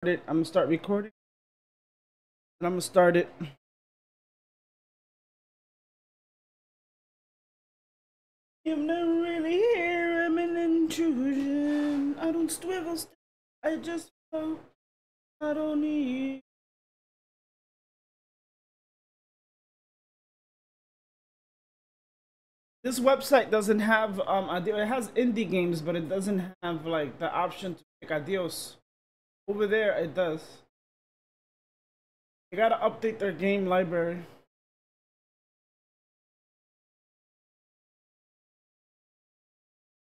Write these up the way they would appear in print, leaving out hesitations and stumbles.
I'm gonna start recording and I'm gonna start it. I'm not really here, I'm an intrusion. I don't swivel, I just float. I don't need. This website doesn't have it has indie games, but it doesn't have like the option to pick ADIOS. Over there it does. They gotta update their game library.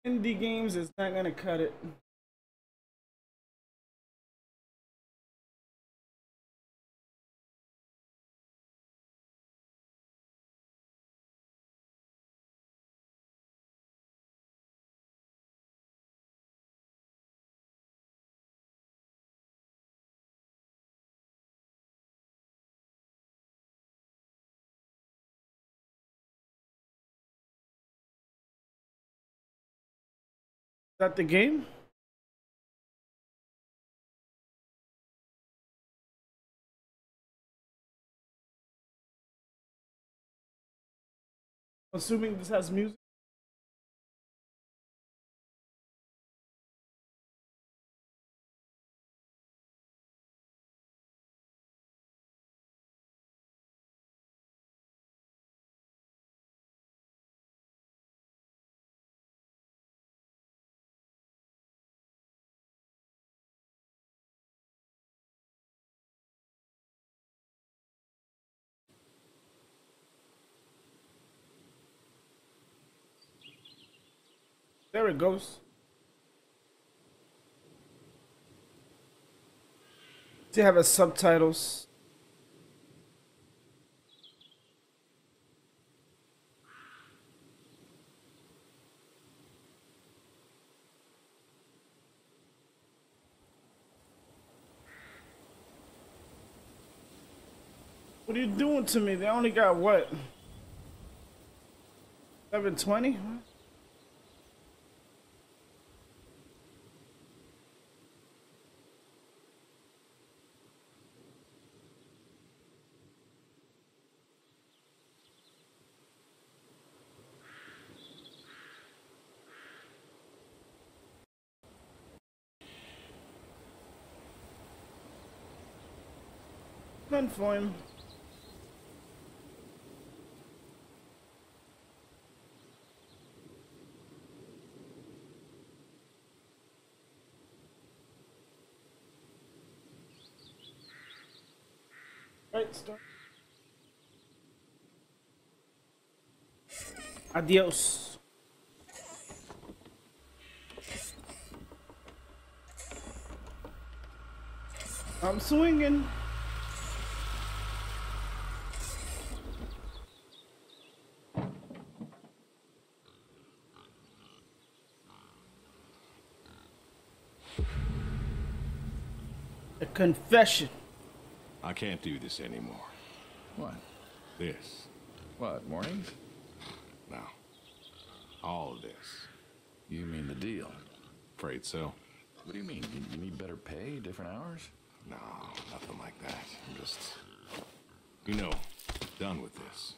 Indie games is not gonna cut it. Is that the game? Assuming this has music. There it goes. To have a subtitles. What are you doing to me? They only got what? 720? None for him. Right, start. Adios. I'm swinging. A confession. I can't do this anymore. What? This. What, mornings? No. All of this. You mean the deal? Afraid so. What do you mean? You need better pay, different hours? No, nothing like that. I'm just... You know, done with this.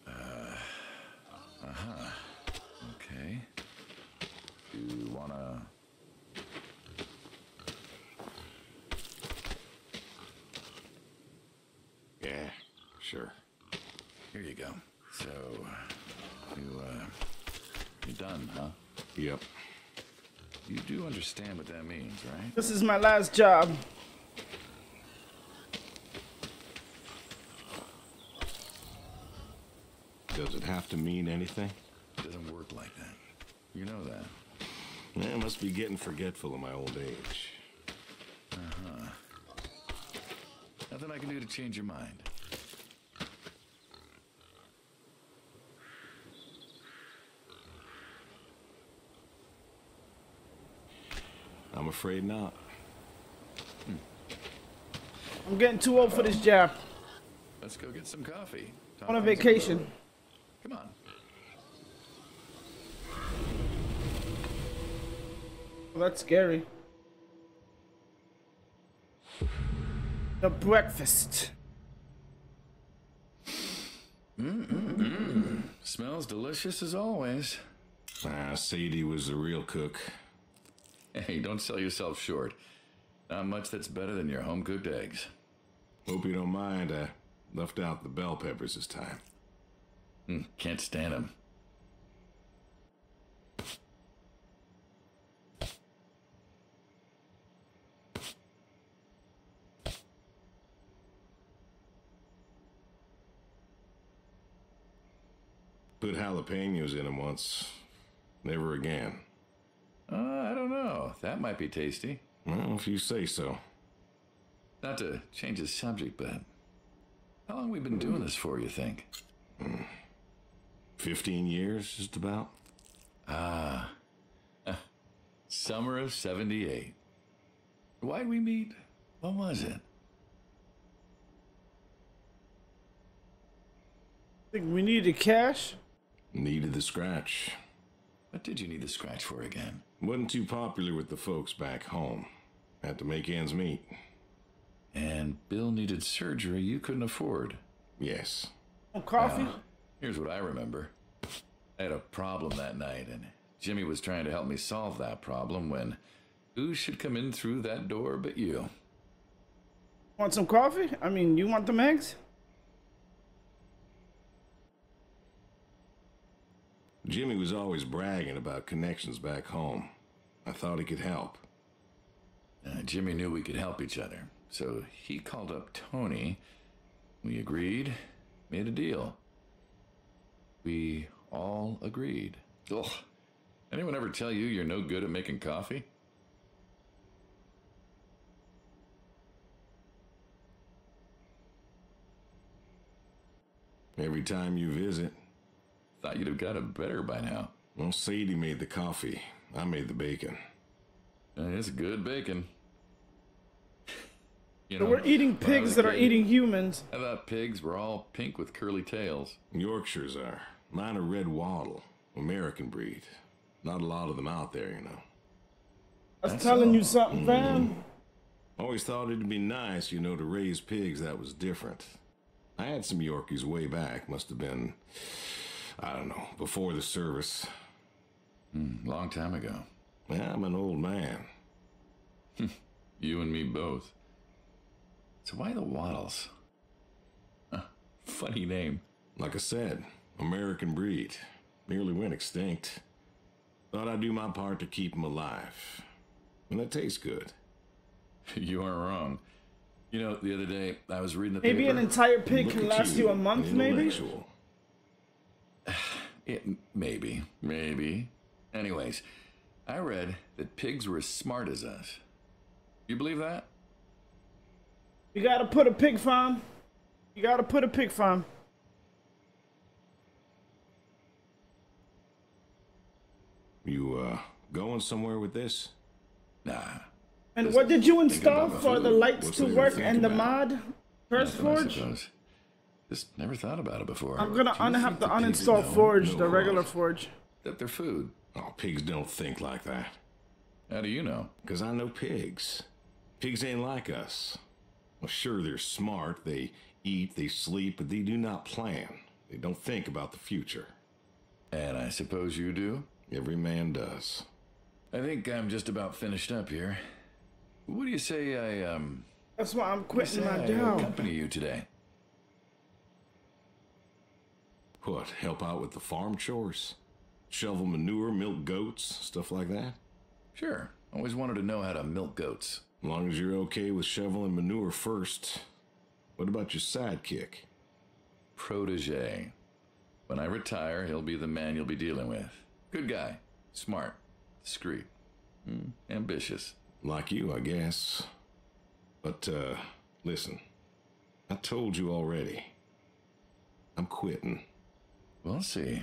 Uh-huh. Okay. You wanna... Yeah, sure. Here you go. So, you're done, huh? Yep. You do understand what that means, right? This is my last job. Does it have to mean anything? It doesn't work like that. You know that. I must be getting forgetful in my old age. Uh-huh. Nothing I can do to change your mind. I'm afraid not. I'm getting too old for this job. Let's go get some coffee. On a vacation. Come on. Well, that's scary. The breakfast. Smells delicious as always. Sadie was the real cook. Hey, don't sell yourself short. Not much that's better than your home-cooked eggs. Hope you don't mind. I left out the bell peppers this time. Can't stand them. Put jalapenos in them once. Never again. I don't know. That might be tasty. Well, if you say so. Not to change the subject, but how long we been doing this for, you think? 15 years, just about. Summer of '78. Why'd we meet? What was it? Think we needed cash? Needed the scratch. What did you need the scratch for again? Wasn't too popular with the folks back home. Had to make ends meet. And Bill needed surgery you couldn't afford. Yes. Oh, coffee? Well, here's what I remember. I had a problem that night, and Jimmy was trying to help me solve that problem when who should come in through that door but you? Want some coffee? I mean, you want them eggs? Jimmy was always bragging about connections back home. I thought he could help. Jimmy knew we could help each other, so he called up Tony. We agreed, made a deal. We all agreed. Ugh. Anyone ever tell you you're no good at making coffee? Every time you visit. Thought you'd have got it better by now. Well, Sadie made the coffee. I made the bacon. It's good bacon. You So know, we're eating when I was pigs a that are kid, eating humans. I thought pigs were all pink with curly tails. Yorkshires are. Mine are red wattle. American breed. Not a lot of them out there, you know. I was That's telling all. you something, fam. Always thought it'd be nice, you know, to raise pigs that was different. I had some Yorkies way back. Must have been, I don't know, before the service. Long time ago. Yeah, I'm an old man. You and me both. So why the Waddles? Funny name. Like I said, American breed. Nearly went extinct. Thought I'd do my part to keep them alive. And it tastes good. You aren't wrong. You know, the other day I was reading the Maybe paper. an entire pig Look can at last you a month, an maybe? intellectual. Maybe. Anyways, I read that pigs were as smart as us. You believe that? You gotta put a pig farm. You gotta put a pig farm. You, going somewhere with this? Nah. And what did you install about my for the food. lights What's to there to work think and the about? mod? Curse Nothing, I Forge? suppose. Just never thought about it before. I'm gonna Do you have think to the pigs uninstall know? Forge, No, the regular what? Forge. That they're food. Oh, pigs don't think like that. How do you know? Because I know pigs. Pigs ain't like us. Well, sure, they're smart. They eat, they sleep, but they do not plan. They don't think about the future. And I suppose you do? Every man does. I think I'm just about finished up here. What do you say That's why I'm quitting my I job. accompany you today? What, help out with the farm chores? Shovel manure, milk goats, stuff like that? Sure. Always wanted to know how to milk goats. As long as you're okay with shoveling manure first. What about your sidekick? Protege. When I retire, he'll be the man you'll be dealing with. Good guy. Smart. Discreet. Ambitious. Like you, I guess. But, listen. I told you already. I'm quitting. We'll see.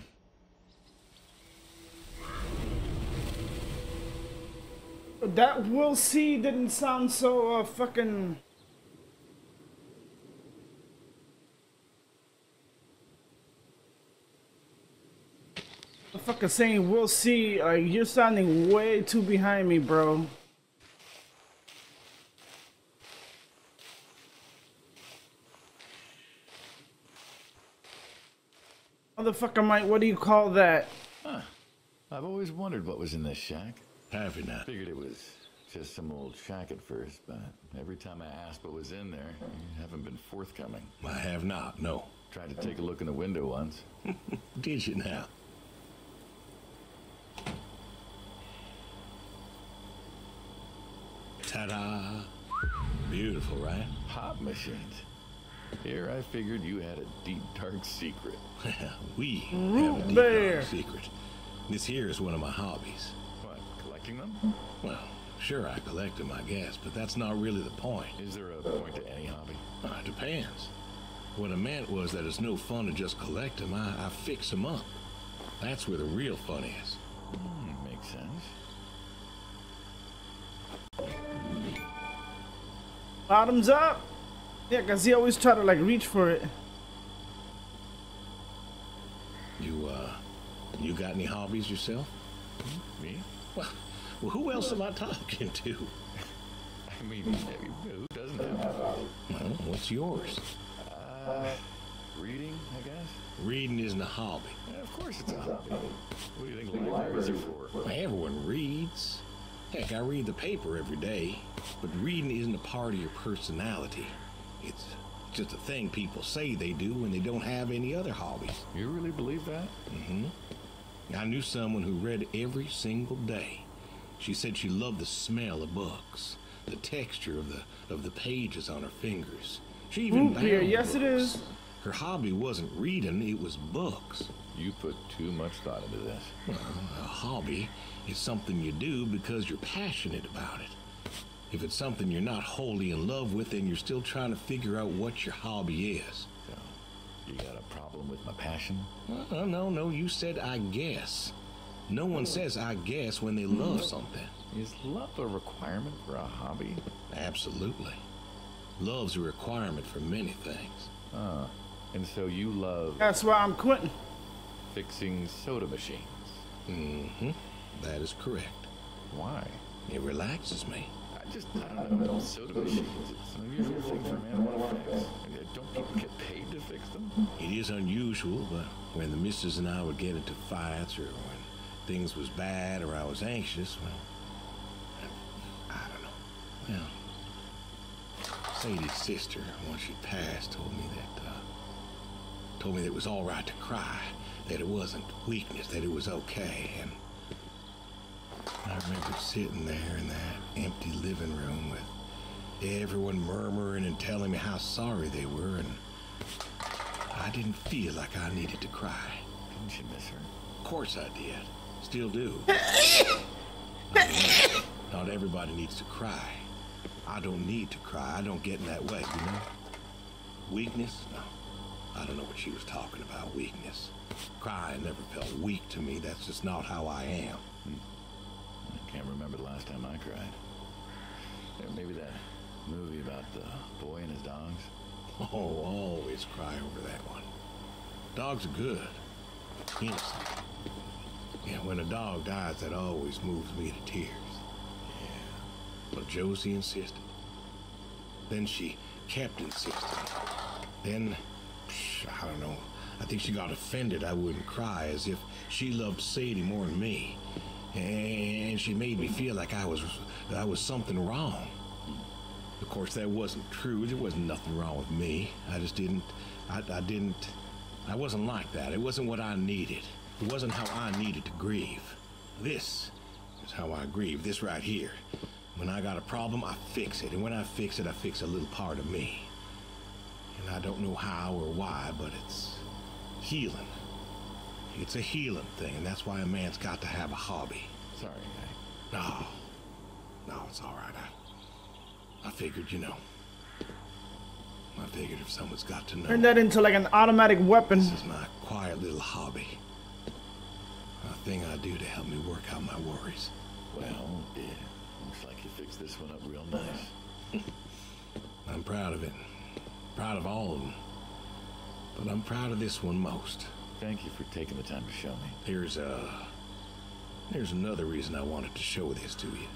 That we'll see didn't sound so fucking. The fucking saying we'll see, you're sounding way too behind me, bro. Motherfucker, Mike, what do you call that? Huh. I've always wondered what was in this shack. Have you now? Figured it was just some old shack at first, but every time I asked what was in there, you haven't been forthcoming. I have not, no. Tried to take a look in the window once. Did you now? Ta-da! Beautiful, right? Hop machines. Here I figured you had a deep, dark secret. We have a deep, dark secret. This here is one of my hobbies. What, collecting them? Well, sure, I collect them, I guess, but that's not really the point. Is there a point to any hobby? It depends. What I meant was that it's no fun to just collect them. I fix them up. That's where the real fun is. Makes sense. Bottoms up. Yeah, cause he always try to like reach for it. You got any hobbies yourself? Me? Well, who else am I talking to? I mean, who doesn't have a hobby? Well, what's yours? Reading, I guess? Reading isn't a hobby. Yeah, of course it's a hobby. What do you think libraries are for? Well, everyone reads. Heck, I read the paper every day. But reading isn't a part of your personality. It's just a thing people say they do when they don't have any other hobbies. You really believe that? Mm-hmm. I knew someone who read every single day. She said she loved the smell of books, the texture of the pages on her fingers. She even bound yes, books. it is. Her hobby wasn't reading, it was books. You put too much thought into this. Well, a hobby is something you do because you're passionate about it. If it's something you're not wholly in love with, then you're still trying to figure out what your hobby is. So, you got a problem with my passion? No, you said I guess. No one says I guess when they love something. Is love a requirement for a hobby? Absolutely. Love's a requirement for many things. And so you love That's why I'm quitting. fixing soda machines. Mm-hmm. That is correct. Why? It relaxes me. I don't know, soda machines. It's an unusual thing for a man to fix. Don't people get paid to fix them? It is unusual, but when the missus and I would get into fights or when things was bad or I was anxious, well, I don't know. Well, Sadie's sister, once she passed, told me that it was all right to cry, that it wasn't weakness, that it was okay, and I remember sitting there in that empty living room with everyone murmuring and telling me how sorry they were, and I didn't feel like I needed to cry. Didn't you miss her? Of course I did. Still do. Not everybody needs to cry. I don't need to cry. I don't get in that way, you know? Weakness? No. I don't know what she was talking about, weakness. Crying never felt weak to me. That's just not how I am. I can't remember the last time I cried. Maybe that movie about the boy and his dogs. Oh, always cry over that one. Dogs are good. Innocent. Yeah, when a dog dies, that always moves me to tears. Yeah. But Josie insisted. Then she kept insisting. Then, I don't know, I think she got offended I wouldn't cry, as if she loved Sadie more than me. And she made me feel like I was something wrong. Of course, that wasn't true. There wasn't nothing wrong with me. I just didn't, I wasn't like that. It wasn't what I needed. It wasn't how I needed to grieve. This is how I grieve, this right here. When I got a problem, I fix it. And when I fix it, I fix a little part of me. And I don't know how or why, but it's healing. It's a healing thing, and that's why a man's got to have a hobby. Sorry, guy. No, it's all right. I figured, you know. I figured if someone's got to know. Turn that into like an automatic weapon. This is my quiet little hobby. A thing I do to help me work out my worries. Well, yeah. Looks like you fixed this one up real nice. I'm proud of it. Proud of all of them. But I'm proud of this one most. Thank you for taking the time to show me. There's another reason I wanted to show this to you.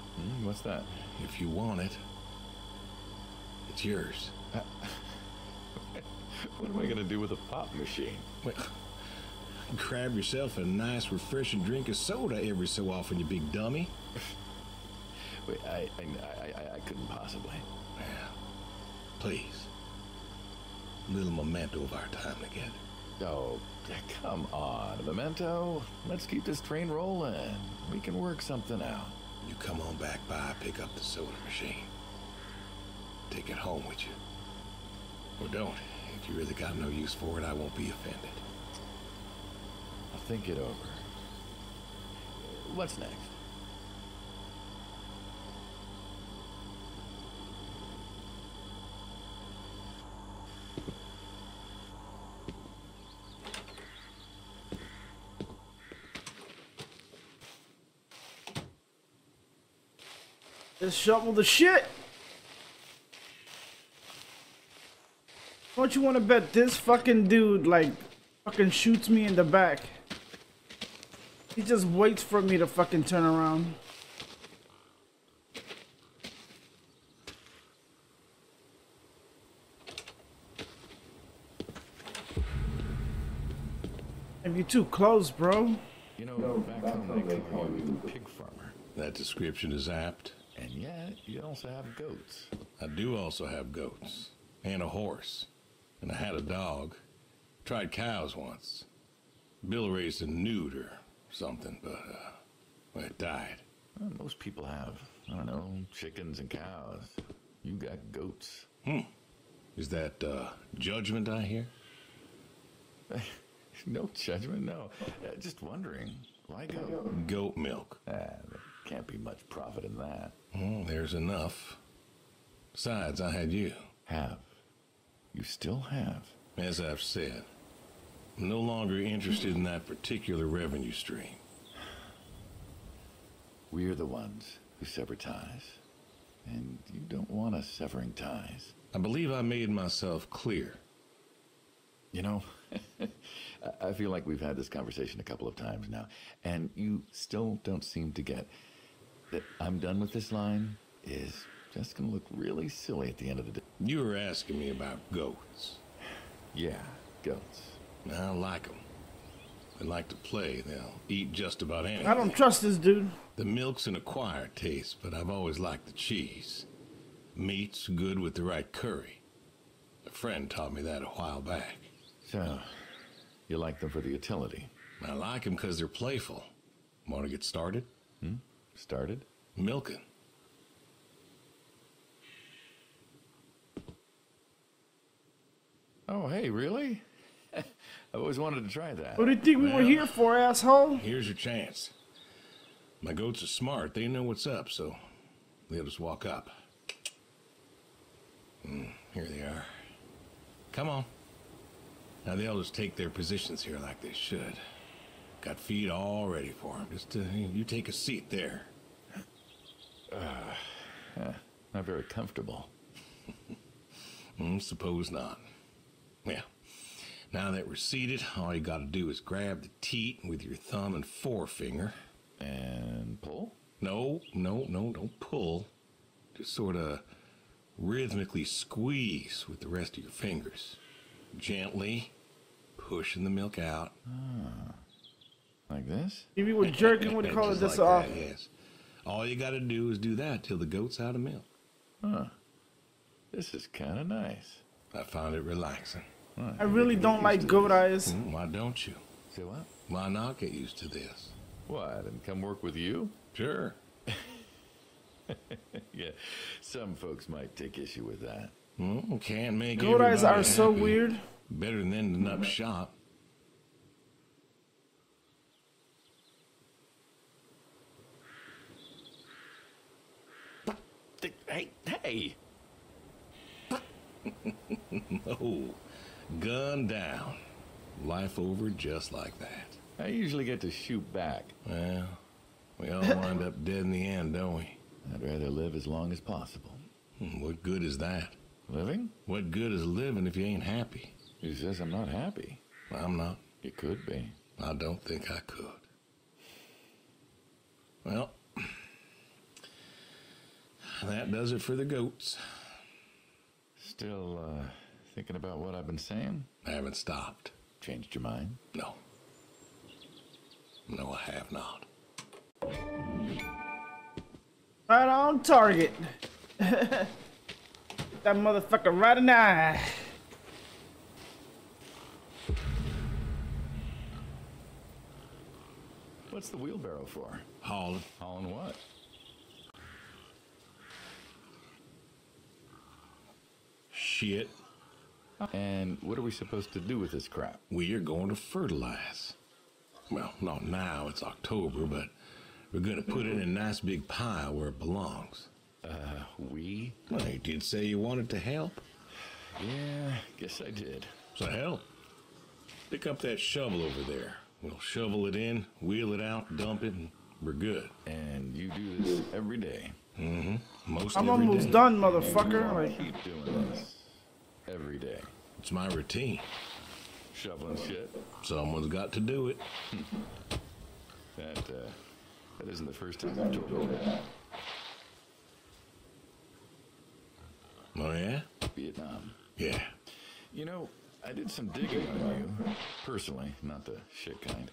What's that? If you want it, it's yours. What am I gonna do with a pop machine? Well, Grab yourself a nice, refreshing drink of soda every so often, you big dummy. Wait, I couldn't possibly. Yeah. Please. A little memento of our time together. Oh, come on, a memento. Let's keep this train rolling. We can work something out. You come on back by, pick up the soda machine. Take it home with you. Or don't. If you really got no use for it, I won't be offended. I'll think it over. What's next? Just shovel the shit. Don't you want to bet this fucking dude like fucking shoots me in the back? He just waits for me to fucking turn around. If you're too close, bro. You know, back home they call you the pig farmer. That description is apt. And yet, you also have goats. I do also have goats. And a horse. And I had a dog. Tried cows once. Bill raised a newt or something, but, well, it died. Well, most people have, I don't know, chickens and cows. You got goats. Is that, judgment I hear? No judgment, no. Just wondering, why goat? Goat milk. There can't be much profit in that. There's enough. Besides, I had you. Have. You still have. As I've said, I'm no longer interested in that particular revenue stream. We're the ones who sever ties. And you don't want us severing ties. I believe I made myself clear. You know, I feel like we've had this conversation a couple of times now, and you still don't seem to get that I'm done with this line is just going to look really silly at the end of the day. You were asking me about goats. Yeah, goats. I like them. They like to play. They'll eat just about anything. I don't trust this dude. The milk's an acquired taste, but I've always liked the cheese. Meat's good with the right curry. A friend taught me that a while back. So, you like them for the utility? I like them because they're playful. Want to get started? Started? Milking. Oh, hey, really? I always wanted to try that. What do you think we were here for, asshole? Here's your chance. My goats are smart. They know what's up, so they'll just walk up. Here they are. Come on. Now they'll just take their positions here like they should. Got feed all ready for them. Just you take a seat there. Not very comfortable. Suppose not. Yeah. Now that we're seated, all you gotta do is grab the teat with your thumb and forefinger. And pull? No, don't pull. Just sort of rhythmically squeeze with the rest of your fingers. Gently pushing the milk out. Like this? If you were jerking, what do you call it? Just This like off. that, yes. All you gotta do is do that till the goat's out of milk. Huh. This is kind of nice. I found it relaxing. I really don't like goat eyes. Why don't you? Say what? Why not get used to this? What, and come work with you? Sure. Yeah, some folks might take issue with that. Can't make Goat eyes everybody are so happy. weird. Better than ending up shop. Hey! No. Gun down. Life over just like that. I usually get to shoot back. Well, we all wind up dead in the end, don't we? I'd rather live as long as possible. What good is that? Living? What good is living if you ain't happy? Who says I'm not happy? I'm not. You could be. I don't think I could. Well, that does it for the goats. Still, thinking about what I've been saying? I haven't stopped. Changed your mind? No. No, I have not. Right on target. Get that motherfucker right in the eye. What's the wheelbarrow for? Hauling. Hauling what? Shit. And what are we supposed to do with this crap? We are going to fertilize. Well, not now, it's October, but we're gonna put it in a nice big pile where it belongs. We? Well, you did say you wanted to help. Yeah, guess I did. So help. Pick up that shovel over there. We'll shovel it in, wheel it out, dump it, and we're good. And you do this every day? Mm-hmm. Most I'm every almost day. done, motherfucker. Like, Keep doing this every day. It's my routine. Shoveling shit. Someone's got to do it. That isn't the first time you've told me that. Oh, yeah? Vietnam. Yeah. You know, I did some digging on you. Personally, not the shit kind.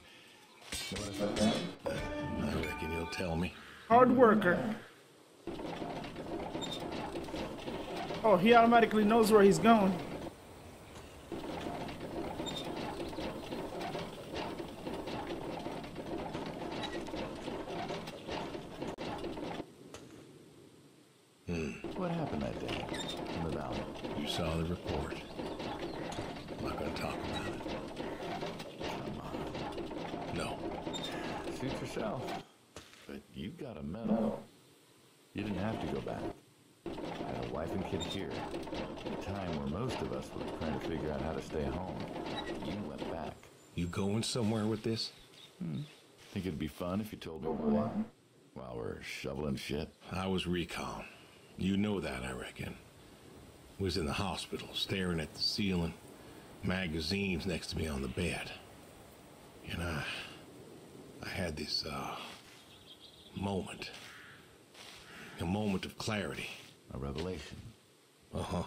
Know what I found? I reckon you'll tell me. hard worker. Oh, he automatically knows where he's going. What happened that day in the valley? You saw the report. I'm not gonna talk about it. Come on. No. Suit yourself. But you got a medal. You didn't have to go back. I had a wife and kid here. At a time where most of us were trying to figure out how to stay home. You went back. You going somewhere with this? Think it'd be fun if you told me why? While we're shoveling shit? I was recon. You know that, I reckon. Was in the hospital, staring at the ceiling, magazines next to me on the bed. And I had this, moment. A moment of clarity. A revelation. Uh-huh.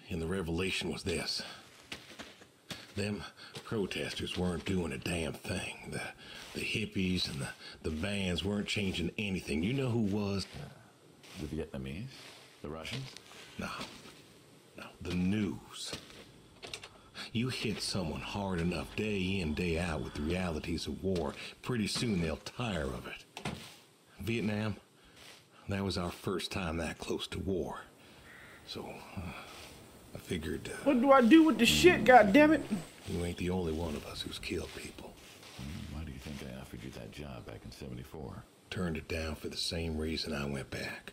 And the revelation was this. Them protesters weren't doing a damn thing. The hippies and the vans weren't changing anything. You know who was? The Vietnamese? The Russians? No. The news. You hit someone hard enough day in, day out with the realities of war, pretty soon they'll tire of it. Vietnam, that was our first time that close to war. So, I figured, What do I do with the shit, goddammit? you ain't the only one of us who's killed people. Why do you think I offered you that job back in '74? Turned it down for the same reason I went back.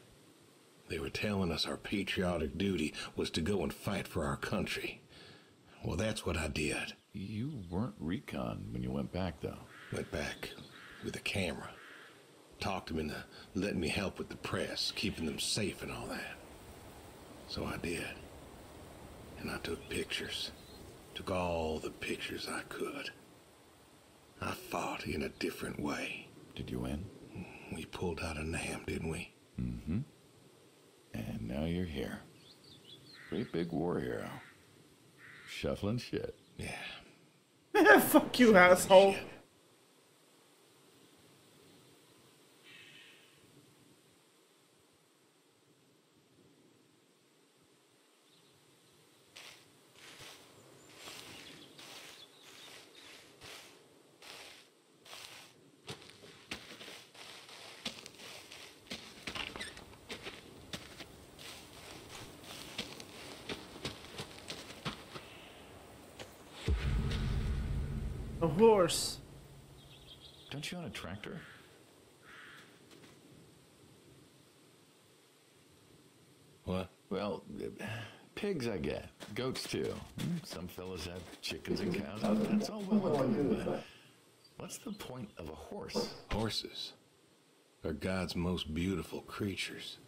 They were telling us our patriotic duty was to go and fight for our country. Well, that's what I did. You weren't recon when you went back, though. Went back with a camera. Talked them into letting me help with the press, keeping them safe and all that. So I did. And I took pictures. Took all the pictures I could. I fought in a different way. Did you win? We pulled out of Nam, didn't we? Mm-hmm. And now you're here. Great big war hero. Shuffling shit. Yeah. Fuck you, asshole. Shit. A horse. Don't you own a tractor? What? Well, pigs I get. Goats too. Some fellas have chickens and cows. That's all well and good, but what's the point of a horse? Horses are God's most beautiful creatures.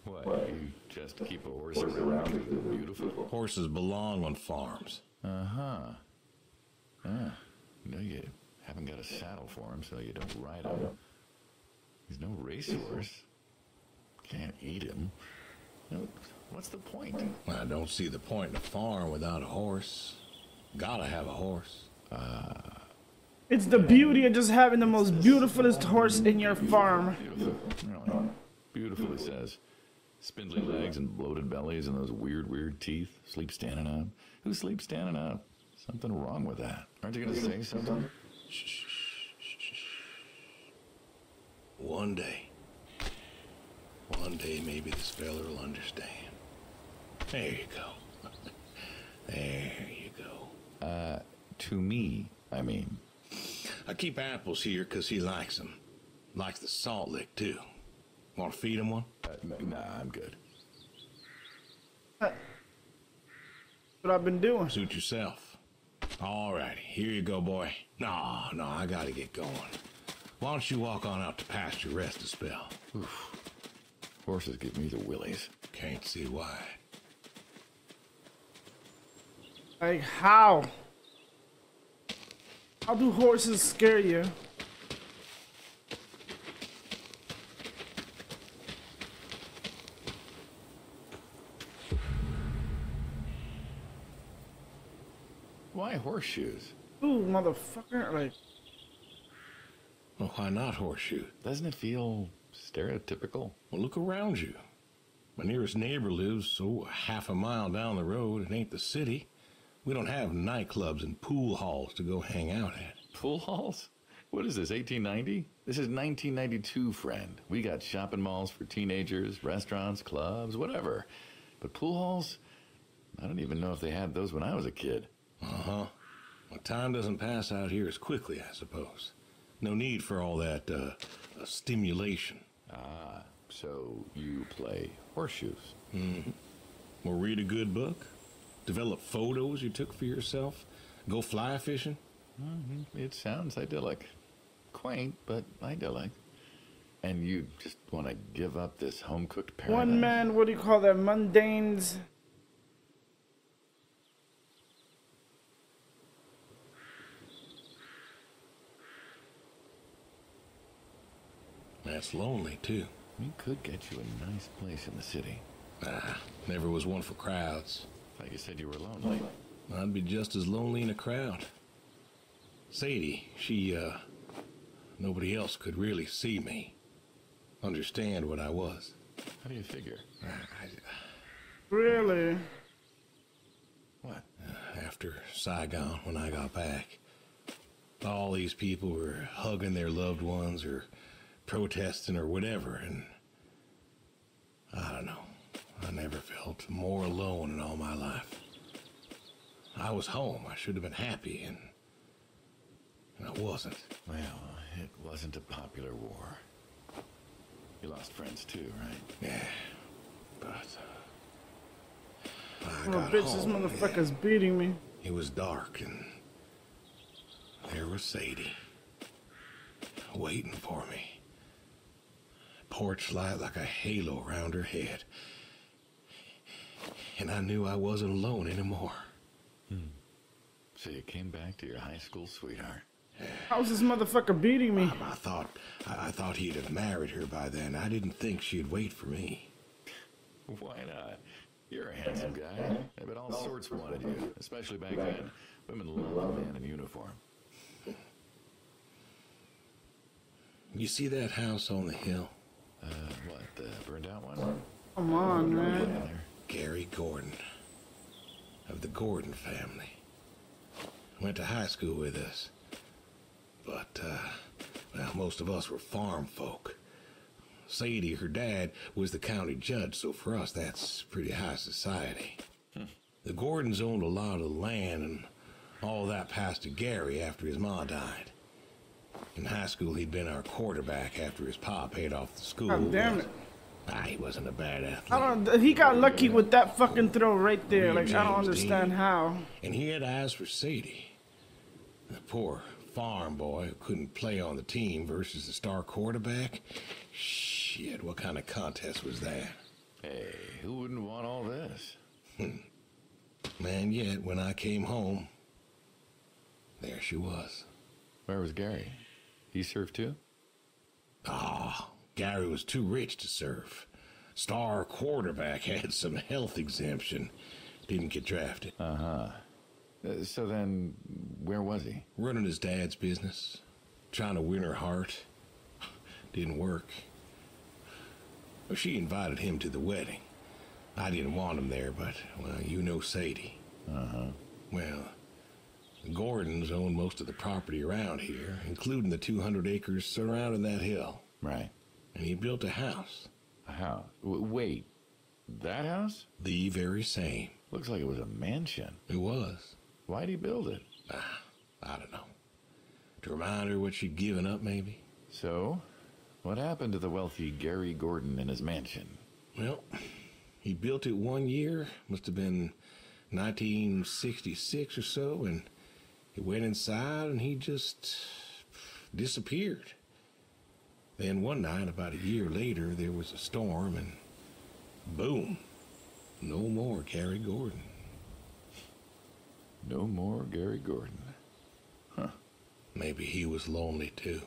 What, you just keep a horse around because they're beautiful? Horses belong on farms. Uh-huh. No, you haven't got a saddle for him, so you don't ride him. He's no racehorse. Can't eat him. No, what's the point? I don't see the point in a farm without a horse. Gotta have a horse. It's the beauty of just having the most beautifulest horse in your farm. Beautiful. Really. Beautiful, he says. Spindly legs and bloated bellies and those weird teeth. Sleep standing up. Who sleeps standing up? Something wrong with that. Aren't you going to say something? Shh. One day maybe this fella will understand. There you go. There you go. To me, I mean. I keep apples here because he likes them. Likes the salt lick, too. Want to feed him one? Nah, I'm good. What I've been doing. Suit yourself. All righty, here you go, boy. No, I gotta get going. Why don't you walk on out to pasture, rest a spell? Oof. Horses give me the willies. Can't see why. Like, how? How do horses scare you? Why horseshoes? Ooh, motherfucker. Like, Well, why not horseshoe? Doesn't it feel stereotypical? Well, look around you. My nearest neighbor lives, half a mile down the road. It ain't the city. We don't have nightclubs and pool halls to go hang out at. Pool halls? What is this, 1890? This is 1992, friend. We got shopping malls for teenagers, restaurants, clubs, whatever. But pool halls? I don't even know if they had those when I was a kid. Uh-huh. Well, time doesn't pass out here as quickly, I suppose. No need for all that, stimulation. Ah, so you play horseshoes. Mm-hmm. Or read a good book? Develop photos you took for yourself? Go fly fishing? Mm-hmm. It sounds idyllic. Quaint, but idyllic. And you just want to give up this home-cooked paradise? one man, what do you call that? Mundanes. That's lonely, too. We could get you a nice place in the city. Never was one for crowds. Like you said you were lonely. I'd be just as lonely in a crowd. Sadie, she, nobody else could really see me. Understand what I was. How do you figure? Really? What? After Saigon, when I got back, all these people were hugging their loved ones or protesting or whatever, and I don't know. I never felt more alone in all my life. I was home. I should have been happy, and I wasn't. Well, it wasn't a popular war. You lost friends too, right? Yeah, but I Oh, got bitch, home. this motherfucker's beating me. It was dark, and there was Sadie waiting for me. Porch light like a halo around her head. And I knew I wasn't alone anymore. So you came back to your high school sweetheart. How's this motherfucker beating me? I thought he'd have married her by then. I didn't think she'd wait for me. Why not? You're a handsome guy. I bet all sorts wanted you, especially back then. Women love a man in uniform. You see that house on the hill? What, the burned out one? Come on, man. Gary Gordon, of the Gordon family. Went to high school with us. But, well, most of us were farm folk. Sadie, her dad, was the county judge, so for us that's pretty high society. The Gordons owned a lot of land, and all that passed to Gary after his ma died. In high school, he'd been our quarterback after his pa paid off the school. God damn it. He wasn't a bad athlete. He got lucky with that fucking throw right there. Real Like, I don't James understand Dean. how. And he had eyes for Sadie. The poor farm boy who couldn't play on the team versus the star quarterback. Shit, what kind of contest was that? Hey, who wouldn't want all this? And yet, when I came home, there she was. Where was Gary? He served too? Gary was too rich to serve. Star quarterback had some health exemption. Didn't get drafted. Uh-huh. So then, where was he? Running his dad's business. Trying to win her heart. Didn't work. Well, she invited him to the wedding. I didn't want him there, but, well, you know Sadie. Uh-huh. Well, the Gordons own most of the property around here, including the 200 acres surrounding that hill. Right. And he built a house. A house? Wait, that house? The very same. Looks like it was a mansion. It was. Why'd he build it? I don't know. To remind her what she'd given up, maybe? So, what happened to the wealthy Gary Gordon in his mansion? Well, he built it one year, must have been 1966 or so, and he went inside and he just disappeared. Then one night, about a year later, there was a storm and boom, no more Gary Gordon. No more Gary Gordon. Huh. Maybe he was lonely too.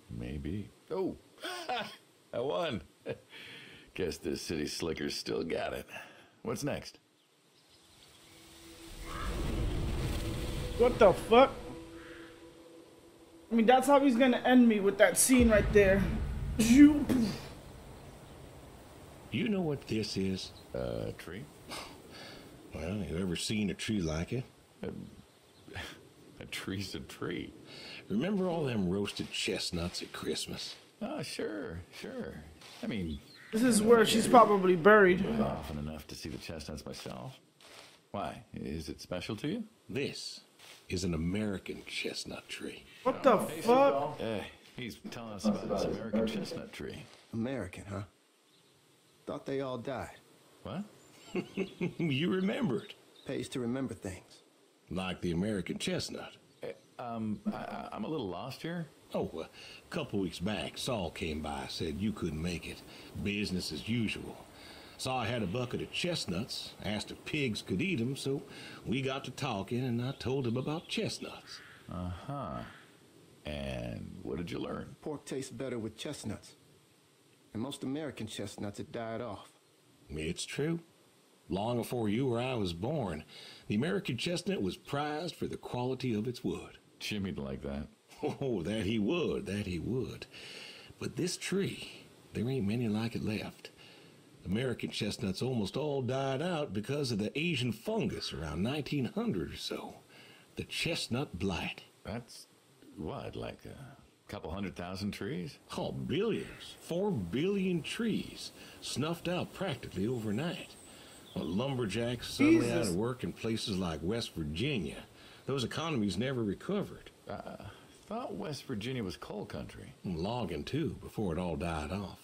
Maybe. Oh, I won. Guess this city slicker's still got it. What's next? What the fuck? I mean, that's how he's gonna end me with that scene right there. You. You know what this is? Tree? Well, you ever seen a tree like it? A tree's a tree. Remember all them roasted chestnuts at Christmas? Oh, sure. I mean, This is where she's probably buried. often enough to see the chestnuts myself. Why? Is it special to you? This is an American chestnut tree. What the fuck? He's telling us about this American chestnut tree. American, huh? Thought they all died. What? You remembered. Pays to remember things. Like the American chestnut. I'm a little lost here. Oh, a couple weeks back, Saul came by, said you couldn't make it. Business as usual. Saw I had a bucket of chestnuts, asked if pigs could eat them, so we got to talking, and I told him about chestnuts. Uh-huh. And what did you learn? Pork tastes better with chestnuts. And most American chestnuts had died off. It's true. Long before you or I was born, the American chestnut was prized for the quality of its wood. Jimmy'd like that. Oh, that he would. But this tree, there ain't many like it left. American chestnuts almost all died out because of the Asian fungus around 1900 or so. The chestnut blight. That's, what, like a couple 100,000 trees? Oh, billions. 4 billion trees snuffed out practically overnight. Well, lumberjacks suddenly out of work in places like West Virginia. Those economies never recovered. Thought West Virginia was coal country. Logging, too, before it all died off.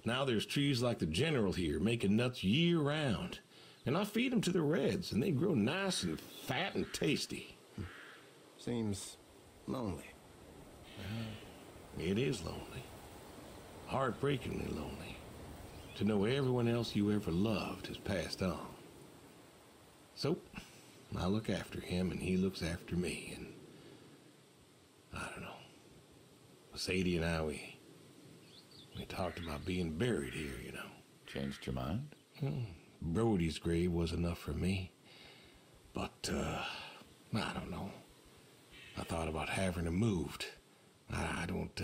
Now there's trees like the General here making nuts year-round. And I feed them to the reds, and they grow nice and fat and tasty. Seems lonely. It is lonely. Heartbreakingly lonely. To know everyone else you ever loved has passed on. So, I look after him, and he looks after me, and I don't know. Sadie and I, we talked about being buried here, you know. Changed your mind? Brody's grave was enough for me. But, I don't know. I thought about having him moved. I don't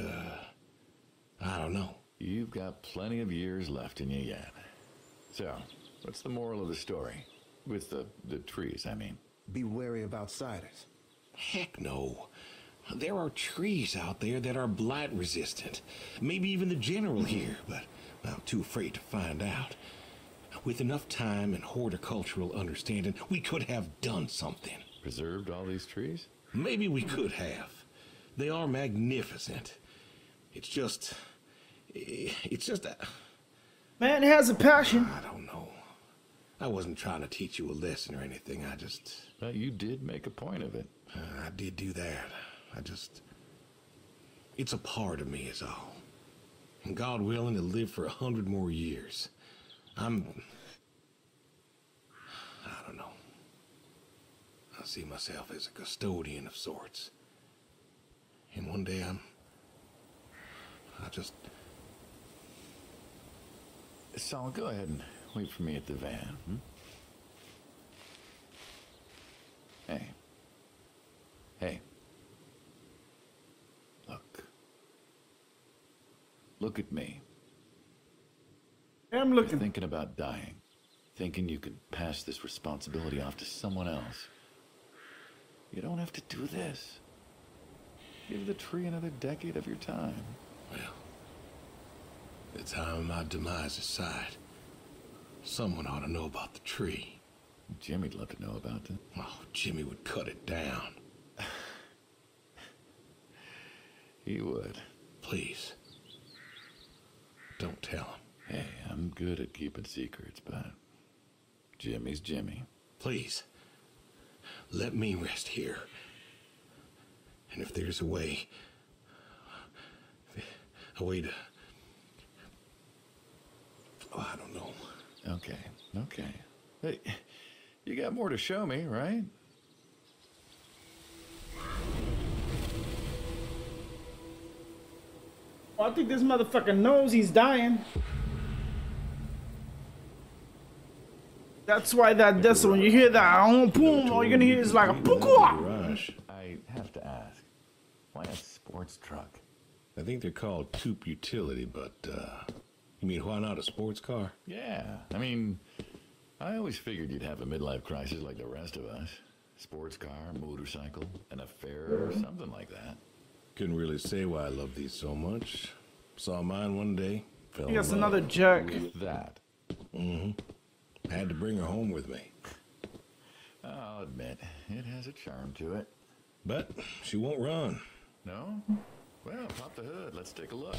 know. You've got plenty of years left in you yet. So, what's the moral of the story? With the trees, I mean. Be wary of outsiders. Heck no. There are trees out there that are blight resistant. Maybe even the General here, but I'm too afraid to find out. With enough time and horticultural understanding, we could have done something. Preserved all these trees? Maybe we could have. They are magnificent. It's just Man has a passion. I don't know. I wasn't trying to teach you a lesson or anything. But you did make a point of it. I did do that. It's a part of me is all. And God willing to live for 100 more years. I don't know. I see myself as a custodian of sorts. And one day Saul, go ahead and wait for me at the van. Hey, Hey. Look. Look at me. I'm You're looking. thinking about dying. Thinking you could pass this responsibility off to someone else. You don't have to do this. Give the tree another decade of your time. Well, the time of my demise aside, someone ought to know about the tree. Jimmy'd love to know about it. Oh, Jimmy would cut it down. He would. Please. Don't tell him. Hey, I'm good at keeping secrets, but Jimmy's Jimmy. Please. Let me rest here. And if there's a way to... Oh, I don't know. Okay. Hey, you got more to show me, right? Well, I think this motherfucker knows he's dying. That's why that's when you hear that boom, all you're gonna hear is like a garage. I have to ask, why a sports truck? I think they're called coupe utility, but you mean why not a sports car? Yeah, I mean, I always figured you'd have a midlife crisis like the rest of us. Sports car, motorcycle, an affair, or something like that. Couldn't really say why I love these so much. Saw mine one day, fell in That's love. another jerk. With that. Had to bring her home with me. I'll admit, it has a charm to it. But she won't run. No? Well, pop the hood. Let's take a look.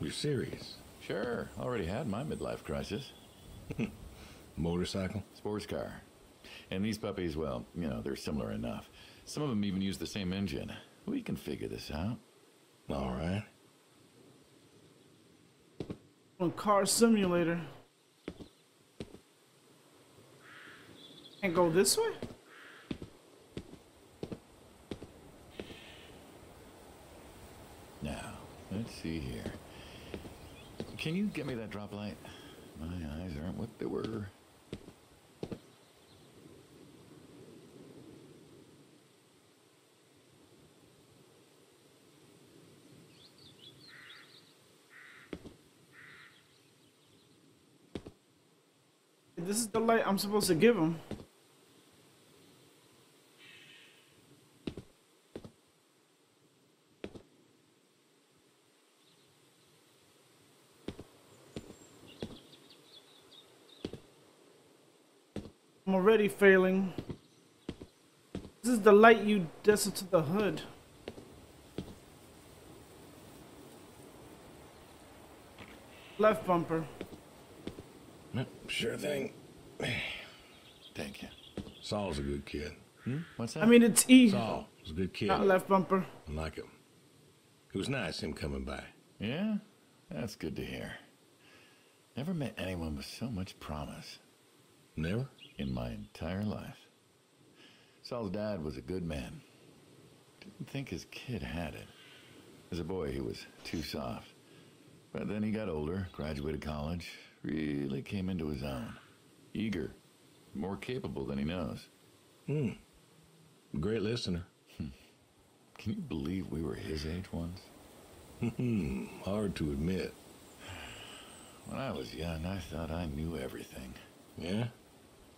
You're serious? Sure. Already had my midlife crisis. Motorcycle? Sports car. And these puppies, well, you know, they're similar enough. Some of them even use the same engine. We can figure this out. All right. On car simulator. Can't go this way? Now, let's see here. Can you get me that drop light? My eyes aren't what they were. This is the light I'm supposed to give him. I'm already failing. This is the light you desert to the hood. Left bumper. Yep, sure thing. Thank you. Saul's a good kid. What's that? I mean, it's E, Saul was a good kid. not left bumper. I like him. It was nice him coming by. Yeah? That's good to hear. Never met anyone with so much promise Never? in my entire life. Saul's dad was a good man. Didn't think his kid had it. As a boy, he was too soft. But then he got older, graduated college, really came into his own. Eager, more capable than he knows. Great listener. Can you believe we were his age once? Hard to admit. When I was young, I thought I knew everything. Yeah?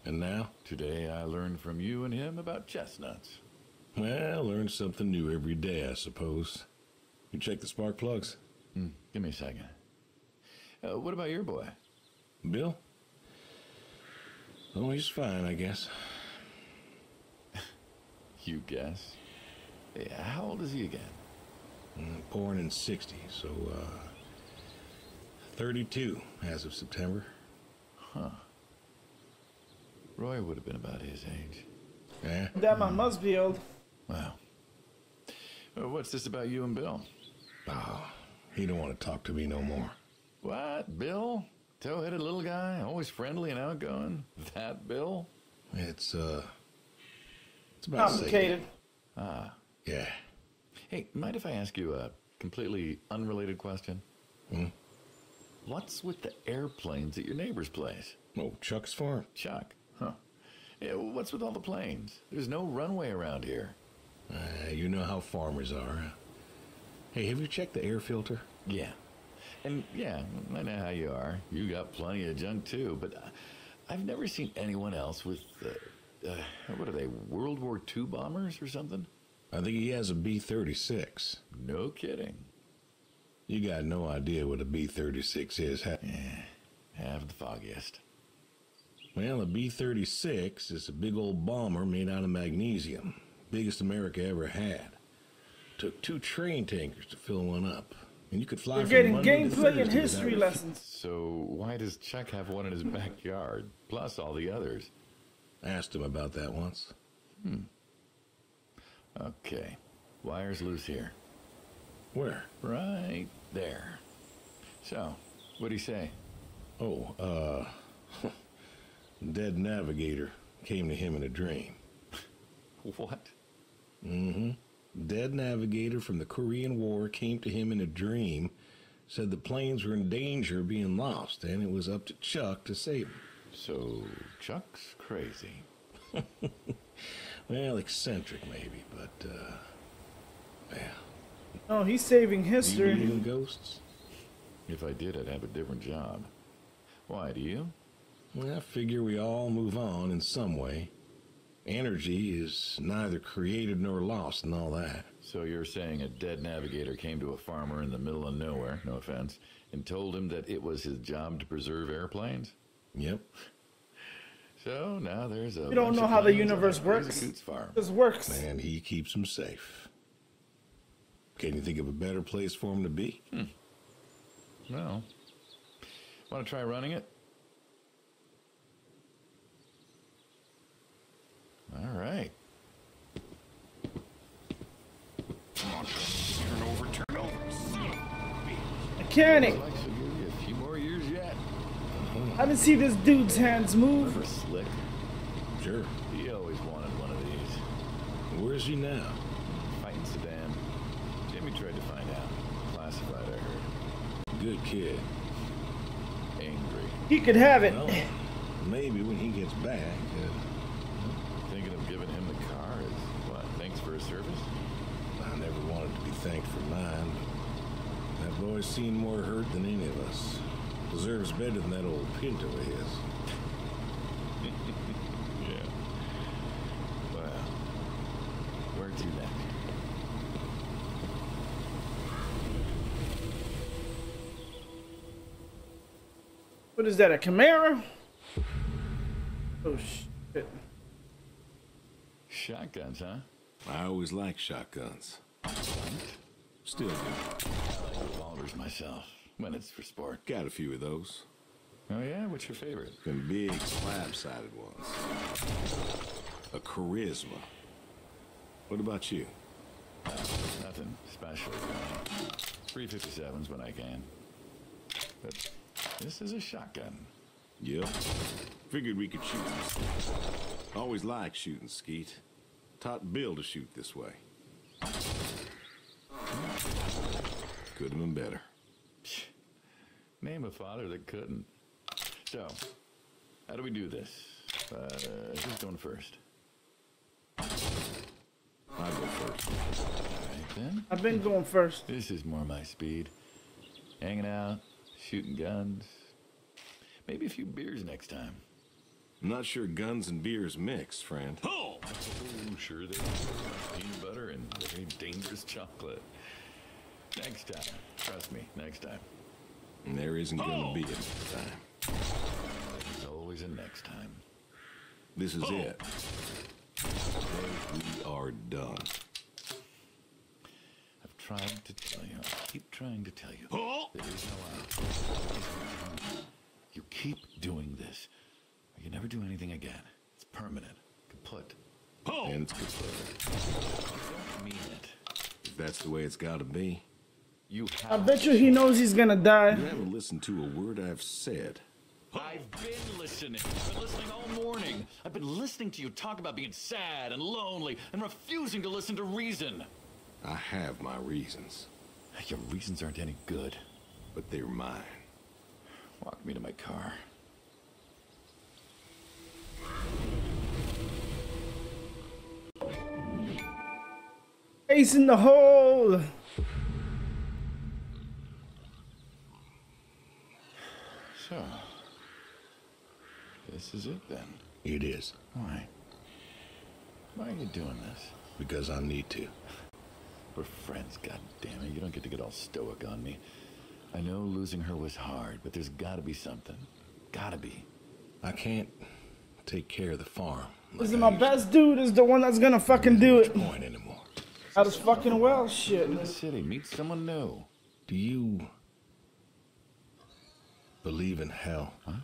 And now? Today, I learned from you and him about chestnuts. Well, learn something new every day, I suppose. You check the spark plugs? Give me a second. What about your boy? Bill? Oh, he's fine, I guess. You guess. Hey, how old is he again? Born in 60, so, 32 as of September. Huh. Roy would have been about his age. Yeah? That man must be old. Wow. What's this about you and Bill? Oh, he don't want to talk to me no more. What, Bill? Tow-headed little guy, always friendly and outgoing? That Bill? It's about Complicated. Ah. Yeah. Hey, mind if I ask you a completely unrelated question? What's with the airplanes at your neighbor's place? Oh, Chuck's farm? Chuck, huh? Yeah, what's with all the planes? There's no runway around here. You know how farmers are. Hey, have you checked the air filter? Yeah. And yeah, I know how you are. You got plenty of junk too, but I've never seen anyone else with, what are they, World War II bombers or something? I think he has a B-36. No kidding. You got no idea what a B-36 is, Yeah, have the foggiest. Well, a B-36 is a big old bomber made out of magnesium. Biggest America ever had. Took 2 train tankers to fill one up. And you could fly We're from getting Monday to gameplay and Thursday history without- lessons. So why does Chuck have one in his backyard, plus all the others? Asked him about that once. Okay, wire's loose here. Where? Right there. So, what'd he say? Oh, dead navigator came to him in a dream. What? Mm-hmm. Dead navigator from the Korean War came to him in a dream, said the planes were in danger of being lost, and it was up to Chuck to save them. So, Chuck's crazy. Well, eccentric maybe, but, yeah. Oh, he's saving Do you believe history. in ghosts? If I did, I'd have a different job. Why, do you? Well, I figure we all move on in some way. Energy is neither created nor lost and all that. So you're saying a dead navigator came to a farmer in the middle of nowhere, no offense, and told him that it was his job to preserve airplanes? Yep. So now there's a You don't bunch know of how the planes on universe Crazy works. Coots farm. This works. And he keeps them safe. Can you think of a better place for him to be? Well, want to try running it? All right. Come on, turn over, turn over. Mechanic. Looks like she'll give you a few more years yet. I didn't see this dude's hands move. Remember Slick? Sure. He always wanted one of these. Where's he now? Fighting Saddam. Jimmy tried to find out. Classified, I heard. Good kid. Angry. He could have it. Well, maybe when he gets back. Thinking of giving him the car as, what, thanks for his service? I never wanted to be thanked for mine, but that boy's seen more hurt than any of us. Deserves better than that old Pinto of his. Yeah. Well, where to next? What is that, a Camaro? Oh, shit. Shotguns, huh? I always liked shotguns. Still do. I like revolvers myself, when it's for sport. Got a few of those. Oh yeah? What's your favorite? Them big slab-sided ones. A charisma. What about you? Nothing special. 357s when I can. But this is a shotgun. Yep. Figured we could shoot some stuff. Always liked shooting, Skeet. Taught Bill to shoot this way. Could have been better. Name a father that couldn't. So, how do we do this? Who's going first? I'll go first. All right, then. I've been going first. This is more my speed. Hanging out, shooting guns. Maybe a few beers next time. I'm not sure guns and beers mix, friend. Oh, sure they do. Peanut butter and very dangerous chocolate. Next time. Trust me, next time. And there isn't gonna be a next time. There's always a next time. This is it. Today we are done. I've tried to tell you. I keep trying to tell you. There is no out. You keep doing this, or you never do anything again. It's permanent, kaput. And it's good. I don't mean it. If that's the way it's gotta be. You I have. bet you he knows he's gonna die. You haven't listened to a word I've said. I've been listening. I've been listening all morning. I've been listening to you talk about being sad and lonely and refusing to listen to reason. I have my reasons, Your reasons aren't any good. but they're mine. Walk me to my car. Ace in the hole. So, this is it then. It is. Why? Why are you doing this? Because I need to. We're friends, goddammit. You don't get to get all stoic on me. I know losing her was hard, but there's gotta be something. Gotta be. I can't take care of the farm. This is my best dude is the one that's gonna fucking do it. Point anymore. Out as fucking well, shit. In the city, meet someone new. Do you believe in hell? Huh?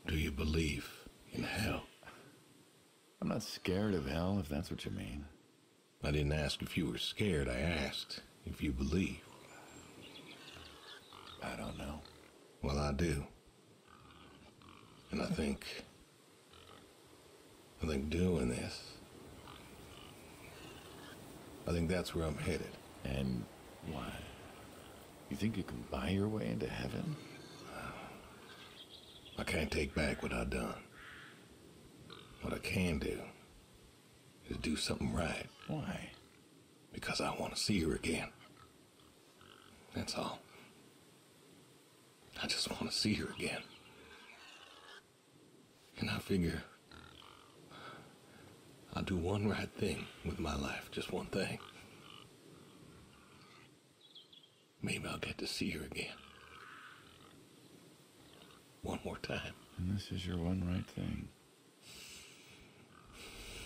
Do you believe in hell? I'm not scared of hell, if that's what you mean. I didn't ask if you were scared. I asked if you believe. I don't know. Well, I do. And I think doing this, I think that's where I'm headed. And why? You think you can buy your way into heaven? I can't take back what I've done. What I can do is do something right. Why? Because I want to see her again. That's all. I just want to see her again. And I figure I'll do one right thing with my life, just one thing. Maybe I'll get to see her again. One more time. And this is your one right thing.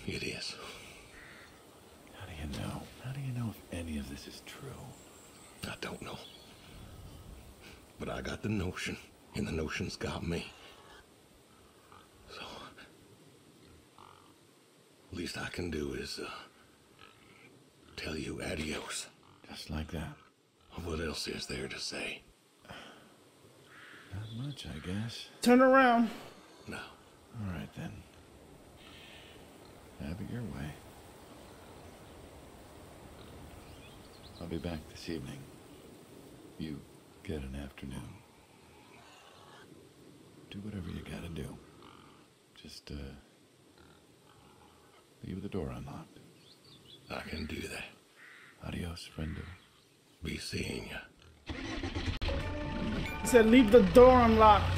It is. How do you know? How do you know if any of this is true? I don't know. But I got the notion, and the notion's got me. So, least I can do is, tell you adios. Just like that. What else is there to say? Not much, I guess. Turn around. No. All right, then. Have it your way. I'll be back this evening. You get an afternoon. Do whatever you gotta do. Just, leave the door unlocked. I can do that. Adios, friendo. Be seeing ya. He said, leave the door unlocked.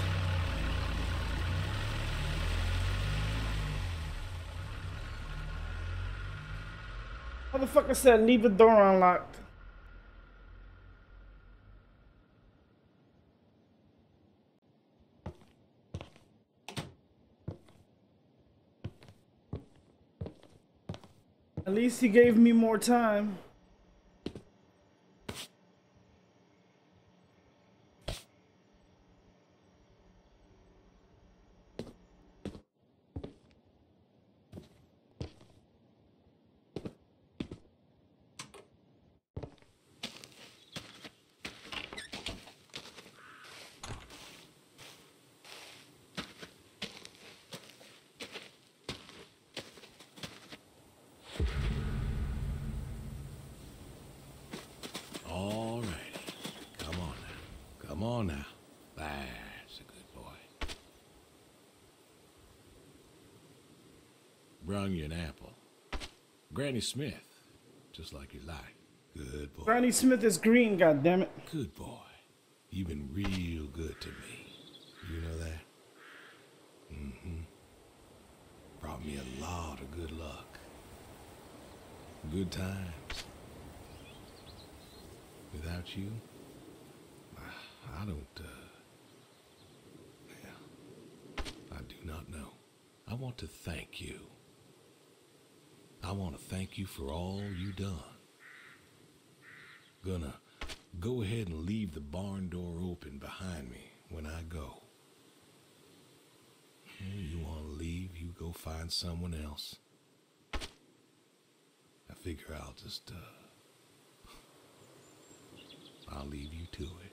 Motherfucker said, leave the door unlocked. At least he gave me more time. All righty. Come on now. Come on now. That's a good boy. Brung you an apple. Granny Smith. Just like you like. Good boy. Granny Smith is green, goddammit. Good boy. You've been real good to me. You know that? Mm-hmm. Brought me a lot of good luck. Good times. Without you, I don't, I do not know. I want to thank you. I want to thank you for all you done. Gonna go ahead and leave the barn door open behind me when I go. You want to leave, you go find someone else. I figure I'll just, I'll leave you to it.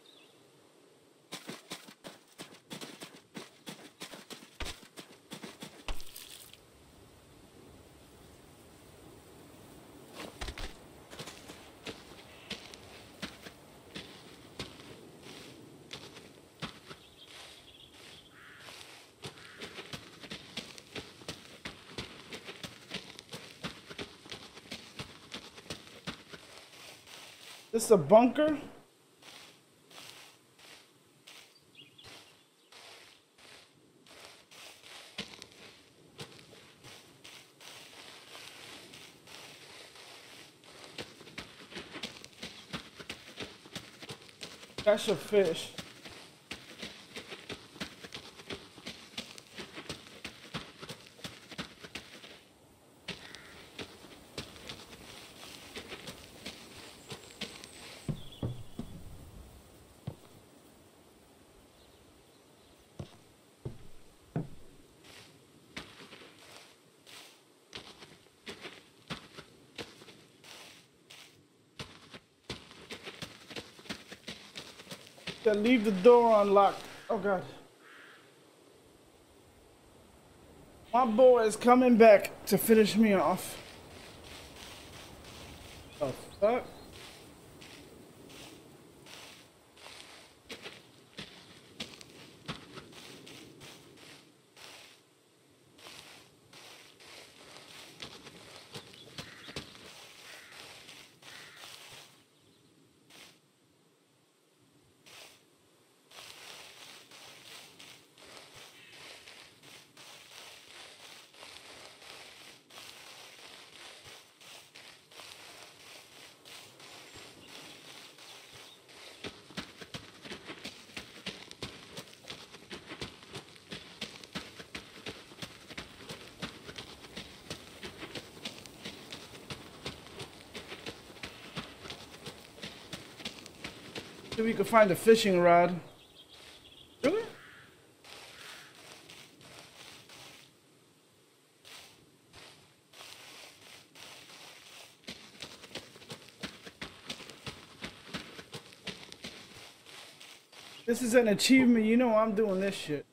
This a bunker? That's a fish. Gotta leave the door unlocked. Oh god. My boy is coming back to finish me off. Oh fuck. See if we can find a fishing rod. Really? This is an achievement, you know I'm doing this shit.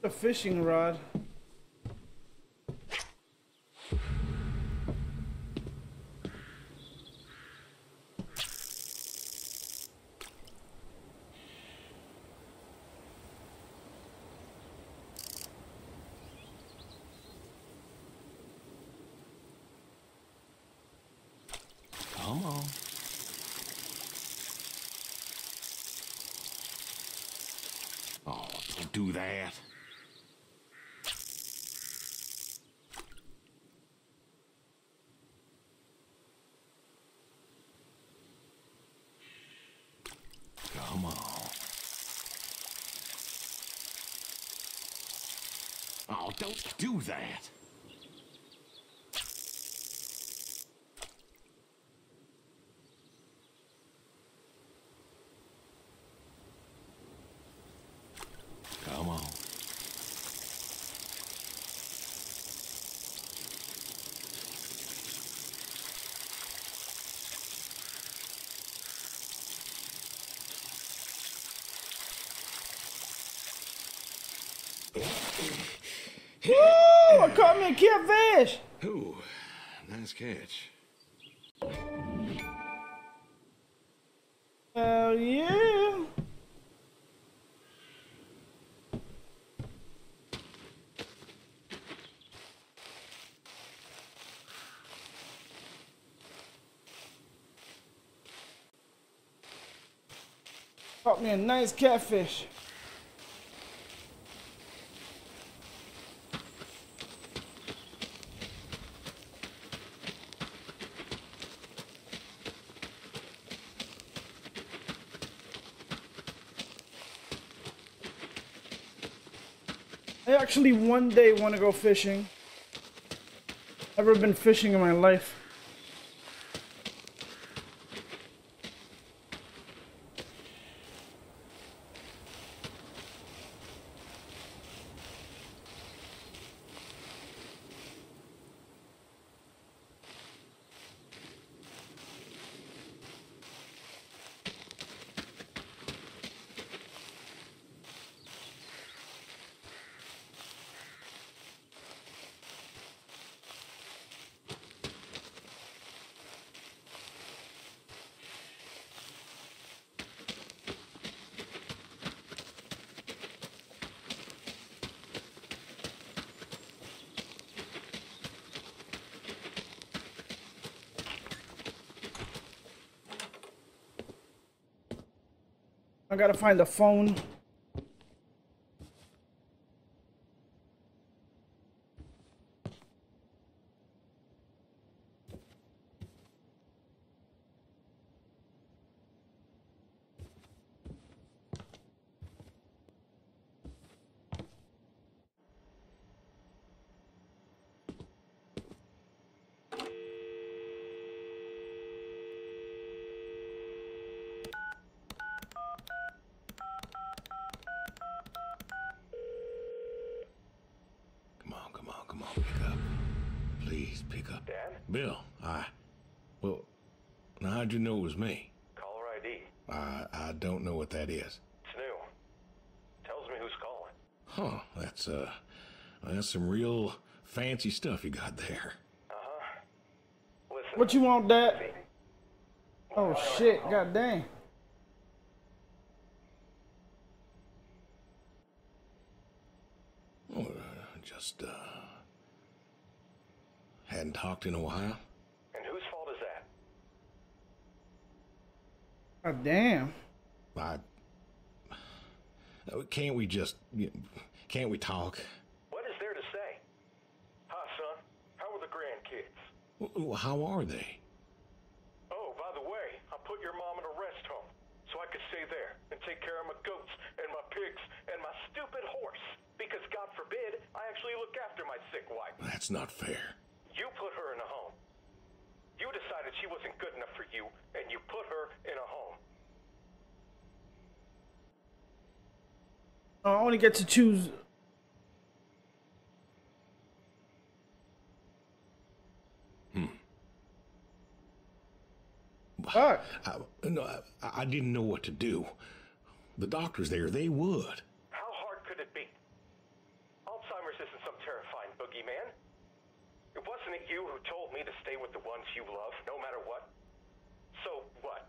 A fishing rod. Come on. Oh, don't do that. Come on. Oh, don't do that. Come on. Woo! I caught me a catfish! Ooh, nice catch. Hell yeah! Caught me a nice catfish. I actually one day want to go fishing. Never been fishing in my life. I gotta find the phone. Come on, pick up. Please, pick up. Dad? Bill, well, now how'd you know it was me? Caller ID. I don't know what that is. It's new. Tells me who's calling. Huh, that's some real fancy stuff you got there. Uh-huh. Listen. What you want, Dad? Oh shit, god dang. Oh, just, hadn't talked in a while. And whose fault is that? God damn. Can't we talk? What is there to say? Hi, son. How are the grandkids? Well, how are they? Oh, by the way, I put your mom in a rest home so I could stay there and take care of my goats and my pigs and my stupid horse. Because God forbid, I actually look after my sick wife. That's not fair. You put her in a home. You decided she wasn't good enough for you, and you put her in a home. I only get to choose. Fuck. I didn't know what to do. The doctors there, they would. How hard could it be? Alzheimer's isn't some terrifying boogeyman. It wasn't it you who told me to stay with the ones you love, no matter what? So what?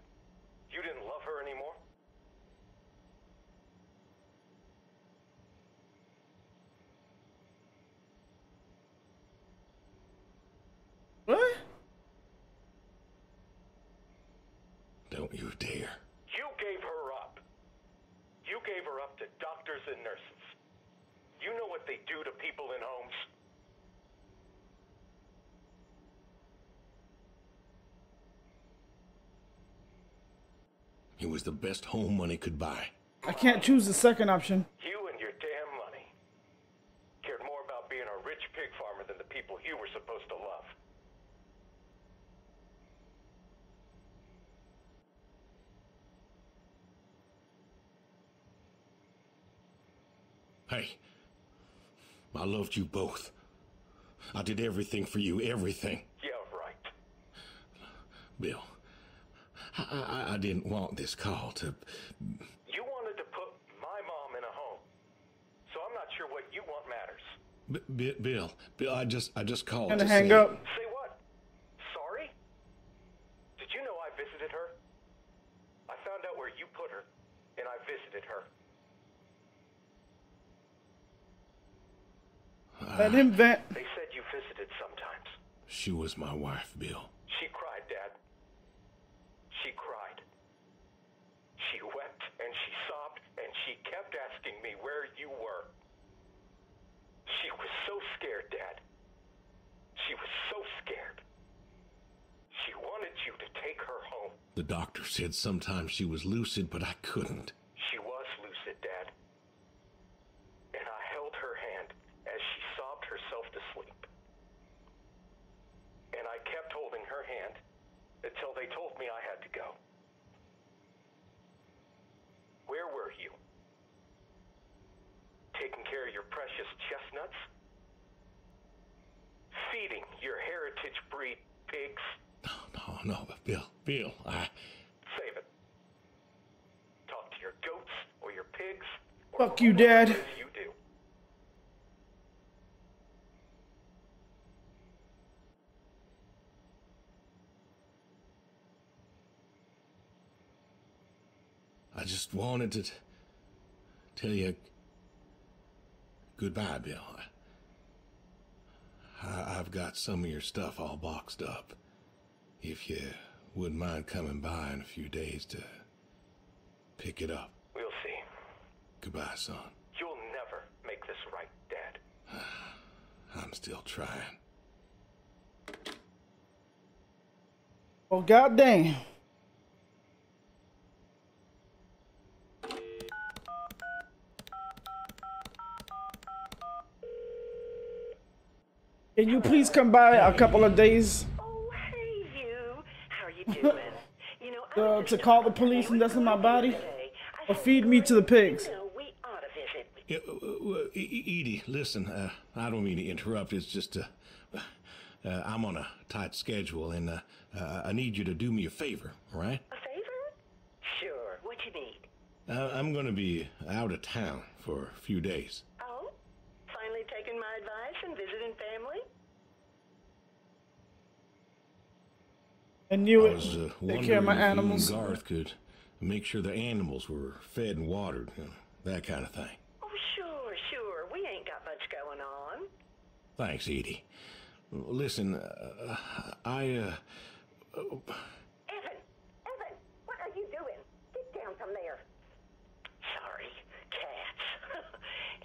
You didn't love her anymore? What? Don't you dare. You gave her up. You gave her up to doctors and nurses. You know what they do to people in homes. It was the best home money could buy. I can't choose the second option. You and your damn money cared more about being a rich pig farmer than the people you were supposed to love. Hey, I loved you both. I did everything for you, everything. Yeah, right. Bill, I didn't want this call to... You wanted to put my mom in a home. So I'm not sure what you want matters. Bill, I just called And to hang say... up. Say what? Sorry? Did you know I visited her? I found out where you put her, and I visited her. Let him vent. They said you visited sometimes. She was my wife, Bill. She cried, Dad. She cried. She wept and she sobbed and she kept asking me where you were. She was so scared, Dad. She was so scared. She wanted you to take her home. The doctor said sometimes she was lucid, but I couldn't. She was lucid, Dad. And I held her hand as she sobbed herself to sleep. And I kept holding her hand until they told me I had to go. Where were you? Taking care of your precious chestnuts? Feeding your heritage breed pigs? No, Bill, Save it. Talk to your goats or your pigs. Or Fuck you, whatever Dad. it is you do. I just wanted to tell you goodbye, Bill. I've got some of your stuff all boxed up. If you wouldn't mind coming by in a few days to pick it up. We Goodbye, son. You'll never make this right, Dad. I'm still trying. Oh, goddamn. Can you please come by a couple of days Oh, hey, you. How are you doing? You know, to call the police and dust in my body? Or feed me to the pigs? You know, we ought to visit. Edie, listen, I don't mean to interrupt. It's just, I'm on a tight schedule, and I need you to do me a favor, all right? A favor? Sure. What you need? I'm going to be out of town for a few days. Oh? Finally taking my advice and visiting family? I knew I it. was Take care of my wondering if you animals. and Garth could make sure the animals were fed and watered, you know, that kind of thing. Oh, sure. We ain't got much going on. Thanks, Edie. Listen, Evan, what are you doing? Get down from there. Sorry, cats.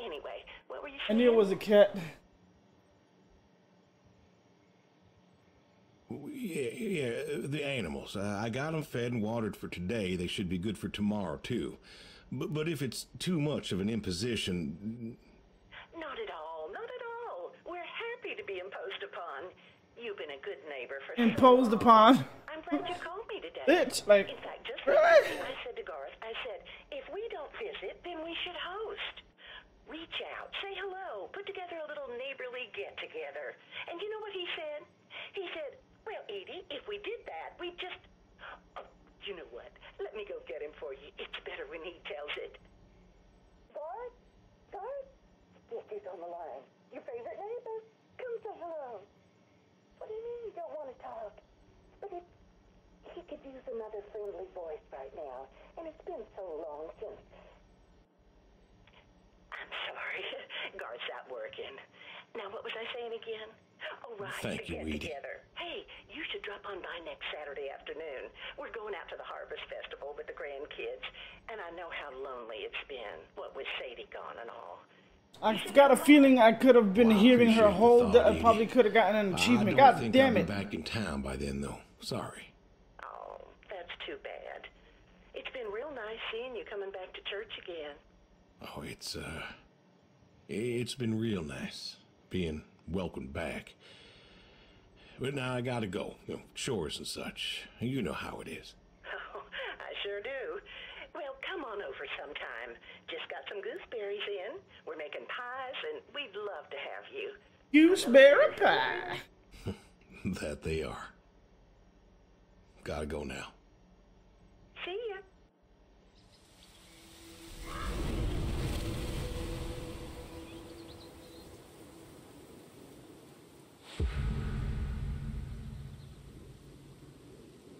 Anyway, what were you I saying? knew it was a cat. Yeah, the animals. I got them fed and watered for today. They should be good for tomorrow, too. But if it's too much of an imposition... Not at all. We're happy to be imposed upon. You've been a good neighbor for Imposed so long. upon. I'm glad you called me today. Bitch, like, In fact, just really? recently, I said to Garth, if we don't visit, then we should host. Reach out, say hello, put together a little neighborly get-together. And you know what he said? He said, well, Edie, if we did that, we'd just... Oh, you know what? Let me go get him for you. It's better when he tells it. Garth? Yes, he's on the line. Your favorite neighbor? Come say hello. What do you mean you don't want to talk? But he could use another friendly voice right now. And it's been so long since... I'm sorry. Garth's out working. Now, what was I saying again? Oh, right. Thank the you, Edie. get-together. Hey, you should drop on by next Saturday afternoon. We're going out to the Harvest Festival with the grandkids. And I know how lonely it's been, what with Sadie gone and all. I've got a feeling I could have been Well, I hearing her appreciate the whole... thought, I Edie. probably could have gotten an I achievement. don't God think damn I'll it. be back in town by then, though. Sorry. Oh, that's too bad. It's been real nice seeing you coming back to church again. Oh, it's been real nice being welcomed back. But now I gotta go. You know, chores and such. You know how it is. Oh, I sure do. Well, come on over sometime. Just got some gooseberries in. We're making pies, and we'd love to have you. Gooseberry pie. That they are. Gotta go now. See ya.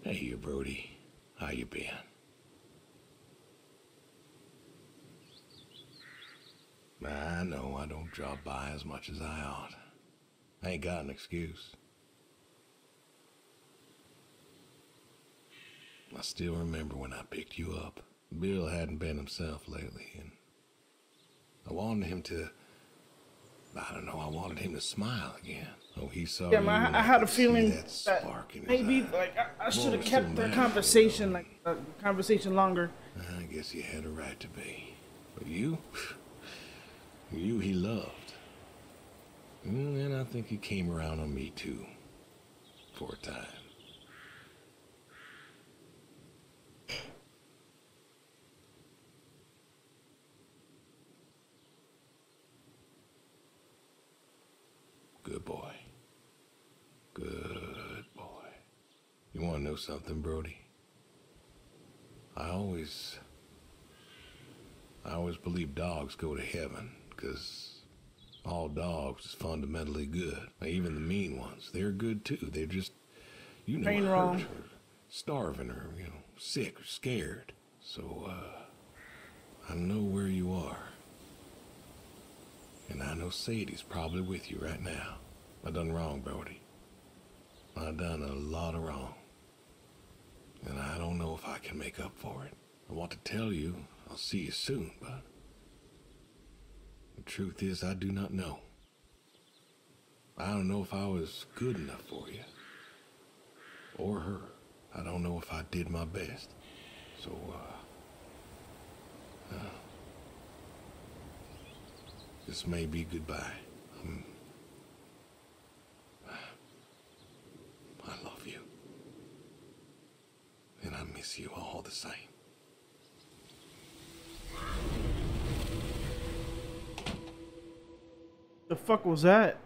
Hey, you Brody. How you been? I know I don't drop by as much as I ought. I ain't got an excuse. I still remember when I picked you up. Bill hadn't been himself lately, and I wanted him to... I don't know, I wanted him to smile again. Oh, he saw Yeah, you, man, and I had a could see feeling that that spark in his maybe eye. like I should have Boy, kept so the mad. conversation longer. I guess you had a right to be. But you he loved. And I think he came around on me too. For a time. Good boy. Good boy. You want to know something, Brody? I always believe dogs go to heaven, because all dogs is fundamentally good. Now, even the mean ones, they're good too. They're just, Ain't hurt wrong. or starving or, sick or scared. So, I know where you are. And I know Sadie's probably with you right now. I done wrong, Brody. I done a lot of wrong. And I don't know if I can make up for it. I want to tell you I'll see you soon, but truth is, I do not know. I don't know if I was good enough for you. Or her. I don't know if I did my best. So, this may be goodbye. I love you. And I miss you all the same. The fuck was that?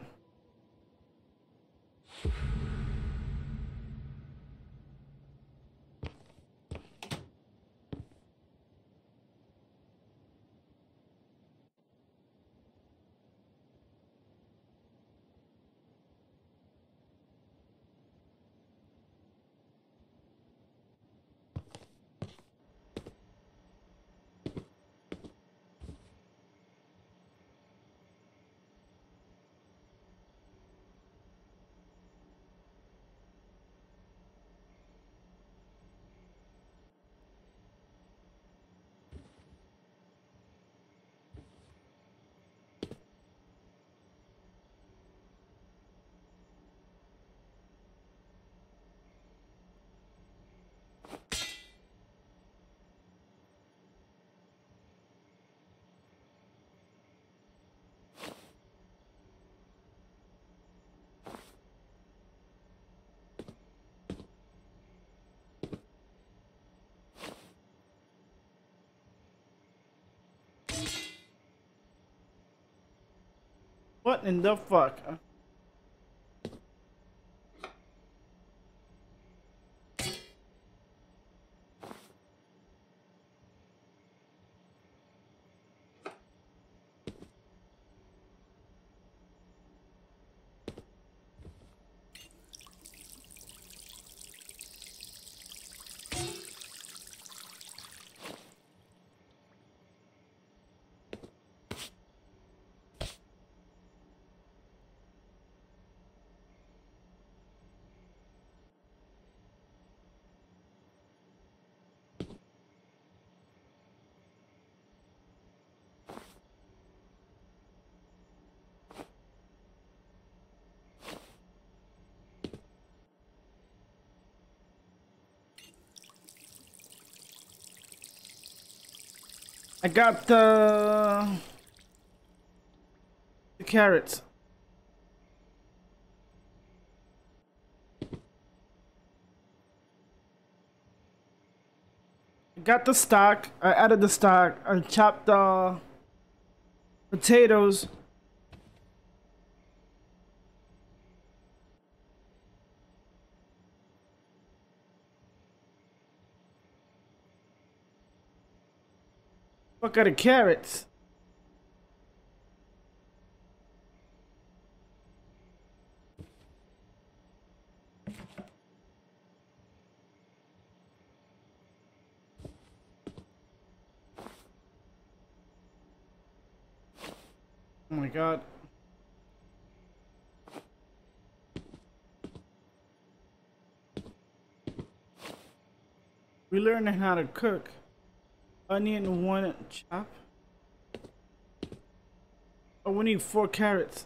What in the fuck? I got the carrots. I got the stock. I added the stock. I chopped the potatoes. Fuck out of carrots. Oh my god. We learning how to cook. Onion 1 chop. Oh, we need 4 carrots.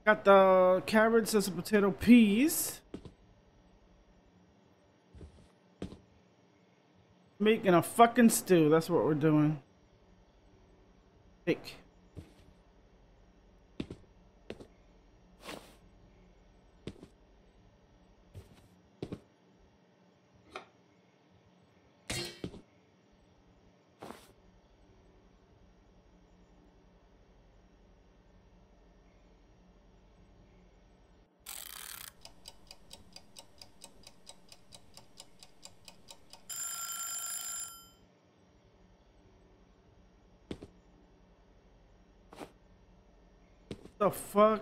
Got the carrots as a potato peas. Making a fucking stew. That's what we're doing. Take. The fuck?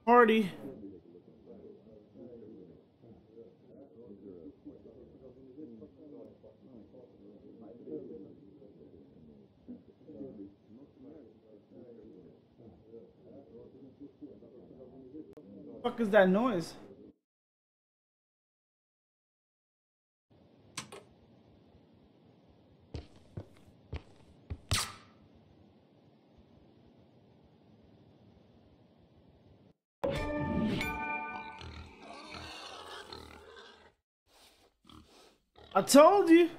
Party. What the fuck is that noise? I told you.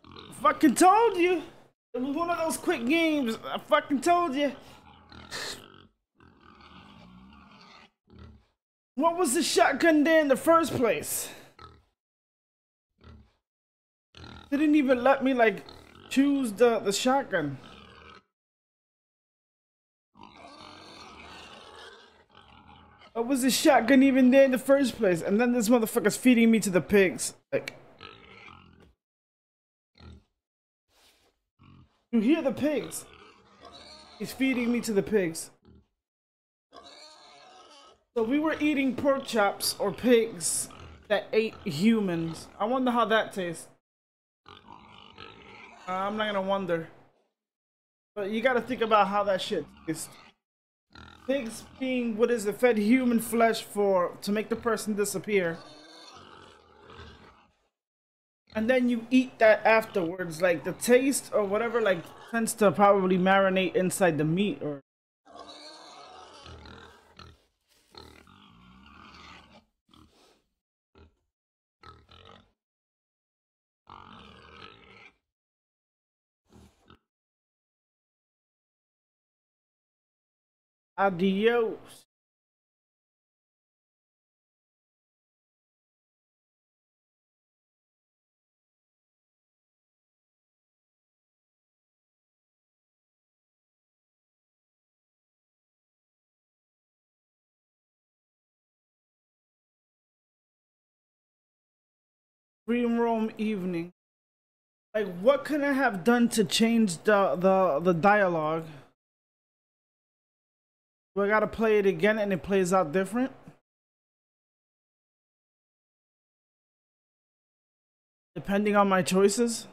I fucking told you. It was one of those quick games. I fucking told you. What was the shotgun there in the first place? They didn't even let me like choose the shotgun. What was the shotgun even there in the first place? And then this motherfucker's feeding me to the pigs. Like, you hear the pigs? He's feeding me to the pigs. So we were eating pork chops or pigs that ate humans. I wonder how that tastes. I'm not gonna wonder. But you gotta think about how that shit tastes. Pigs being, what is it, fed human flesh to make the person disappear. And then you eat that afterwards. Like the taste or whatever like tends to probably marinate inside the meat or... Adios. Green room evening. Like, what can I have done to change the dialogue? Do I gotta play it again and it plays out different? Depending on my choices?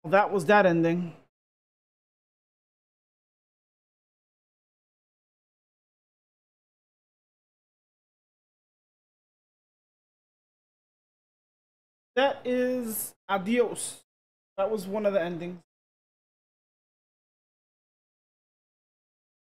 Well, that was that ending. That is Adios. That was one of the endings.